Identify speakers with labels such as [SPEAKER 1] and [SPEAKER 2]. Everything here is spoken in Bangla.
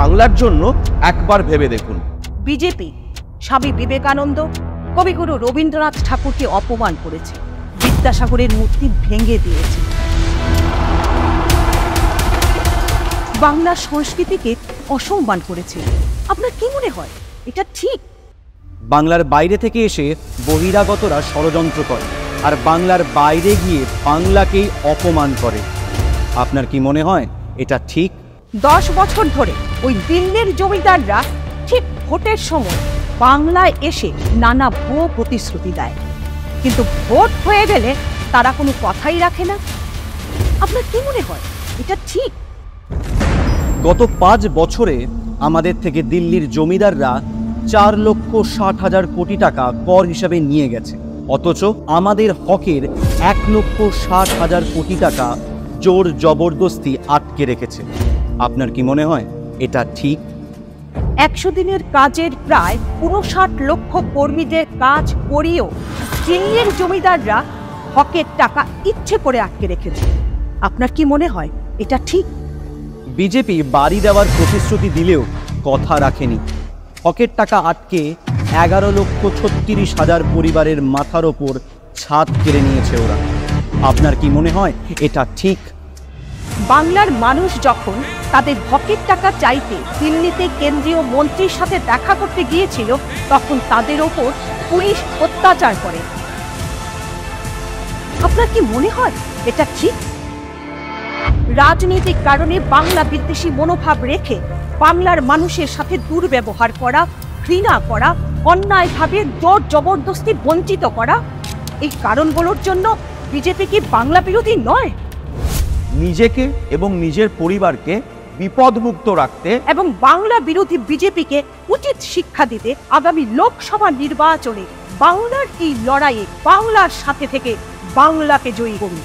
[SPEAKER 1] বাংলার জন্য একবার ভেবে দেখুন।
[SPEAKER 2] বিজেপি স্বামী বিবেকানন্দ, কবিগুরু রবীন্দ্রনাথ ঠাকুরকে অপমান করেছে, বিদ্যাসাগরের মূর্তি ভেঙে দিয়েছে, বাংলার সংস্কৃতিকে অসম্মান করেছে। আপনার কি মনে হয় এটা ঠিক?
[SPEAKER 3] বাংলার বাইরে থেকে এসে বহিরাগতরা ষড়যন্ত্র করে আর বাংলার বাইরে গিয়ে বাংলাকেই অপমান করে। আপনার কি মনে হয় এটা ঠিক?
[SPEAKER 2] 10 বছর ধরে ওই দিল্লির জমিদাররা ঠিক ভোটের সময় বাংলায় এসে নানা ভুয়ো প্রতিশ্রুতি দেয়, কিন্তু ভোট হয়ে গেলে তারা কোনো কথাই রাখে না। আপনার কি মনে হয় এটা ঠিক?
[SPEAKER 3] গত 5 বছরে আমাদের থেকে দিল্লির জমিদাররা 4,60,000 কোটি টাকা কর হিসাবে নিয়ে গেছে, অথচ আমাদের হকের 1,60,000 কোটি টাকা জোর জবরদস্তি আটকে রেখেছে। আপনার কি মনে হয় এটা ঠিক?
[SPEAKER 2] 100 দিনের কাজের প্রায় 59 লক্ষ কর্মীদের কাজ করিয়েও দিল্লির জমিদাররা হকের টাকা ইচ্ছে করে আটকে রেখেছে। আপনার কি মনে হয় এটা ঠিক?
[SPEAKER 3] বিজেপি বাড়ি দেওয়ার প্রতিশ্রুতি দিলেও কথা রাখেনি। হকের টাকা আটকে 11,36,000 পরিবারের মাথার ওপর ছাদ কেড়ে নিয়েছে ওরা। আপনার কি মনে হয় এটা ঠিক?
[SPEAKER 2] বাংলার মানুষ যখন তাদের হকের টাকা চাইতে দিল্লিতে কেন্দ্রীয় মন্ত্রীর সাথে দেখা করতে গিয়েছিল, তখন তাদের ওপর পুলিশ অত্যাচার করে। আপনার কি মনে হয় এটা ঠিক? রাজনৈতিক কারণে বাংলা বিদ্বেষী মনোভাব রেখে বাংলার মানুষের সাথে দুর্ব্যবহার করা, ঘৃণা করা, অন্যায়ভাবে জোর জবরদস্তি বঞ্চিত করা, এই কারণগুলোর জন্য বিজেপি কি বাংলা বিরোধী নয়?
[SPEAKER 1] নিজেকে এবং নিজের পরিবারকে বিপদমুক্ত রাখতে
[SPEAKER 2] এবং বাংলা বিরোধী বিজেপিকে উচিত শিক্ষা দিতে আগামী লোকসভা নির্বাচনে বাংলার এই লড়াইয়ে বাংলার সাথে থেকে বাংলাকে জয়ী করুন।